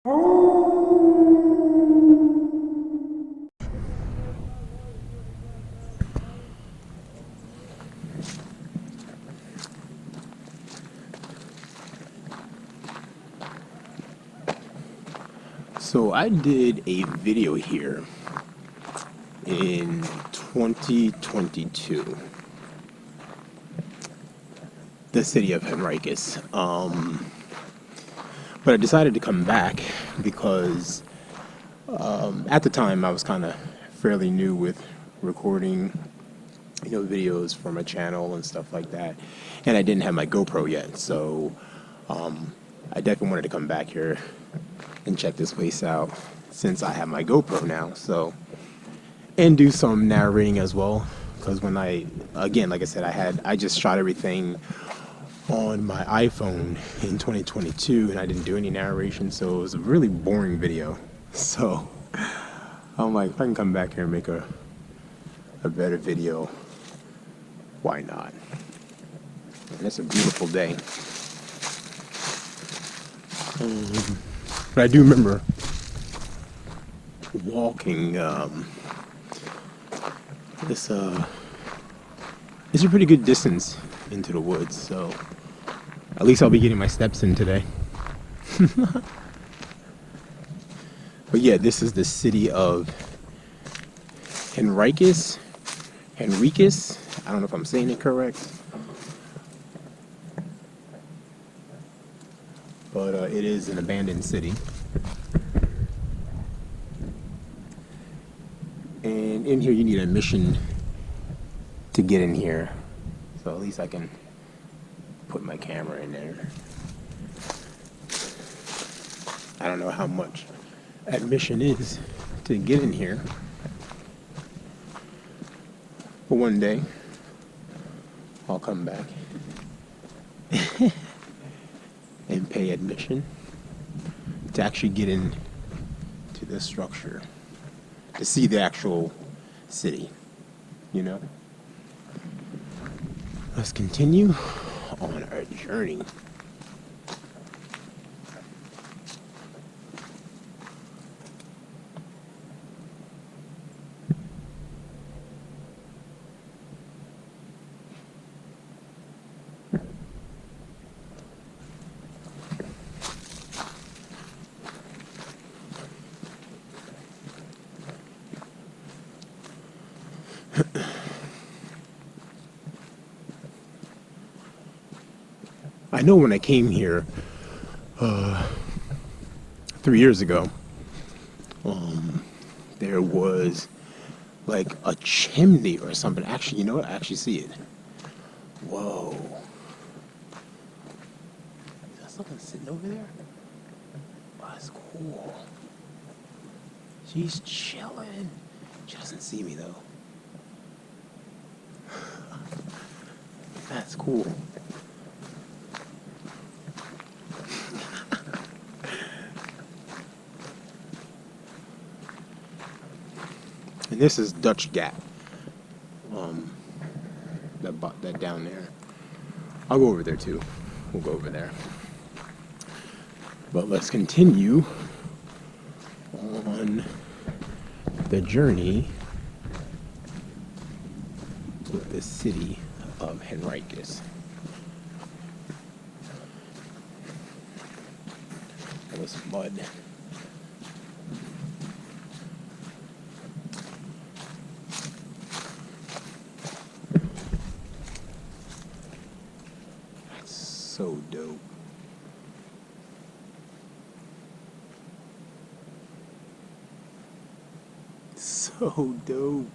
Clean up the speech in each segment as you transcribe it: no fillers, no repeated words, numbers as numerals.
So I did a video here in 2022, the city of Henricus. But I decided to come back because at the time I was kind of fairly new with recording, videos for my channel and stuff like that, and I didn't have my GoPro yet. So I definitely wanted to come back here and check this place out since I have my GoPro now. So, and do some narrating as well, because when again, like I said, I just shot everything on my iPhone in 2022 and I didn't do any narration, so it was a really boring video. So I'm like, if I can come back here and make a better video, why not? And it's a beautiful day. But I do remember walking it's a pretty good distance into the woods, so at least I'll be getting my steps in today. But yeah, this is the city of Henricus. I don't know if I'm saying it correct, but it is an abandoned city. And in here you need admission to get in here. So at least I can put my camera in there. I don't know how much admission is to get in here, but one day I'll come back and pay admission to actually get in to this structure, to see the actual city, Let's continue on our journey. I know when I came here 3 years ago, there was like a chimney or something. Actually, you know what? I actually see it. Whoa. Is that someone sitting over there? Oh, that's cool. She's chilling. She doesn't see me though. That's cool. And this is Dutch Gap. That down there. I'll go over there too. We'll go over there. But let's continue on the journey with the city of Henricus. That was mud. So dope. So dope.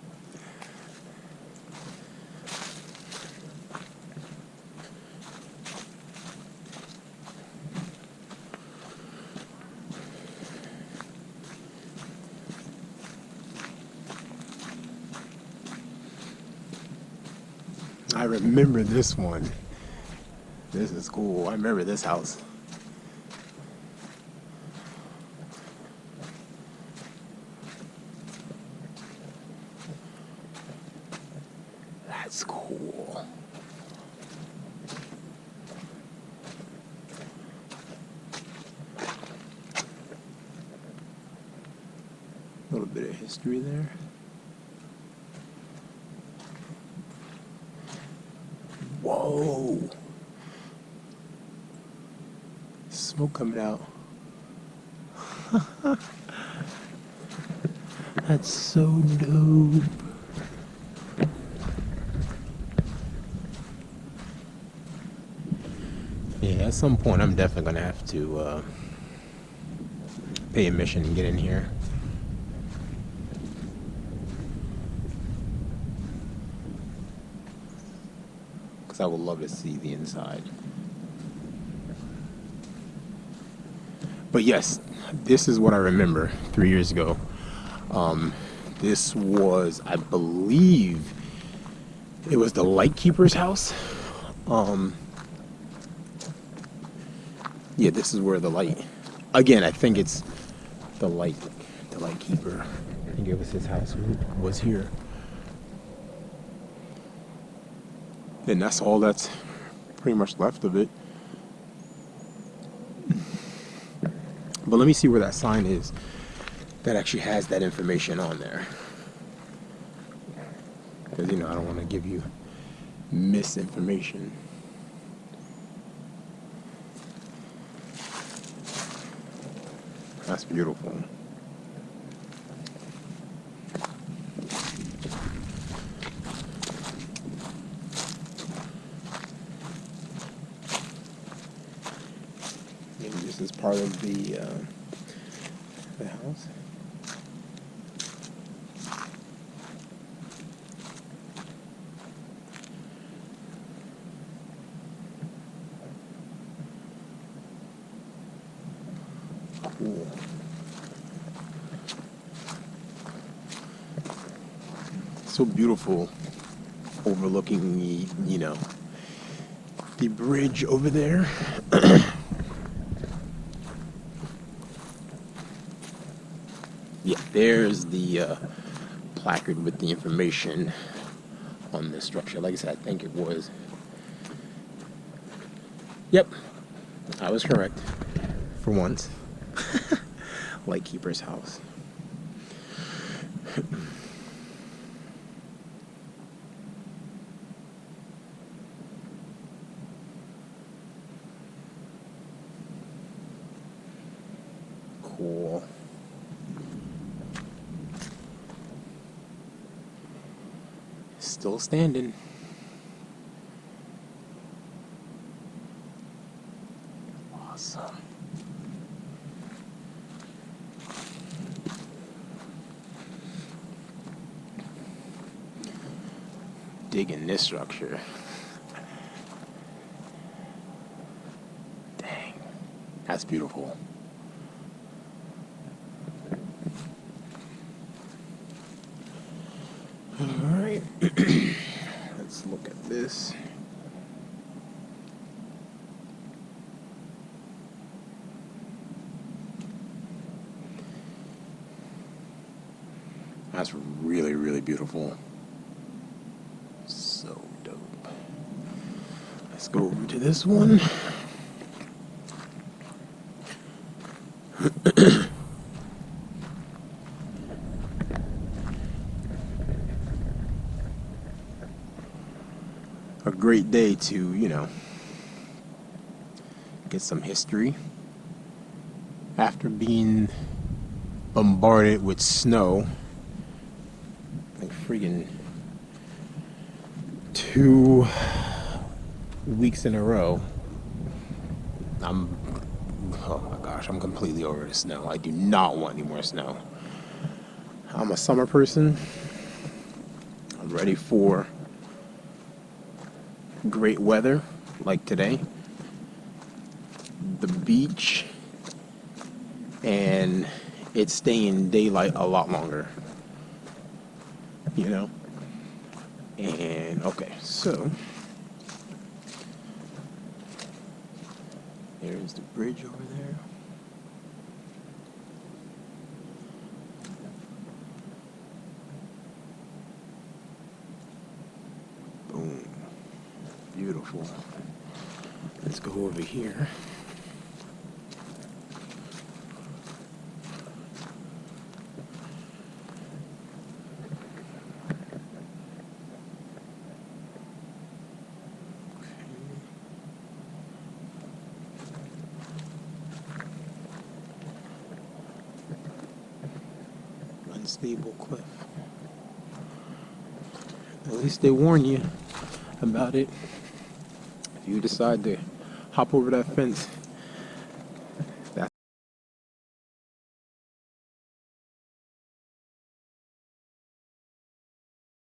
I remember this one. This is cool. I remember this house. That's cool. little bit of history there. Whoa! Smoke coming out. That's so dope. Yeah, at some point I'm definitely gonna have to pay admission and get in here. Because I would love to see the inside. But yes, this is what I remember 3 years ago. This was, I believe, it was the lightkeeper's house. Yeah, this is where the light. Again, I think it's the lightkeeper. I think it was his house was here. And that's all that's pretty much left of it. But let me see where that sign is that actually has that information on there. Because, you know, I don't want to give you misinformation. That's beautiful. Maybe this is part of the house. Cool. So beautiful, overlooking the, you know, the bridge over there. Yeah, there's the placard with the information on the structure. Like I said, I think it was. Yep, I was correct for once. Lightkeeper's house. Cool. Still standing. Awesome. Digging this structure. Dang. That's beautiful. Alright. Let's look at this. That's really, really beautiful. So dope. Let's go over to this one. A great day to, you know, get some history after being bombarded with snow like freaking 2 weeks in a row. Oh my gosh, I'm completely over the snow. I do not want any more snow. I'm a summer person. I'm ready for great weather like today, the beach, and it's staying daylight a lot longer, you know. And okay, so there's the bridge over there. Boom. Beautiful. Let's go over here. unstable cliff. At least they warn you about it. If you decide to hop over that fence,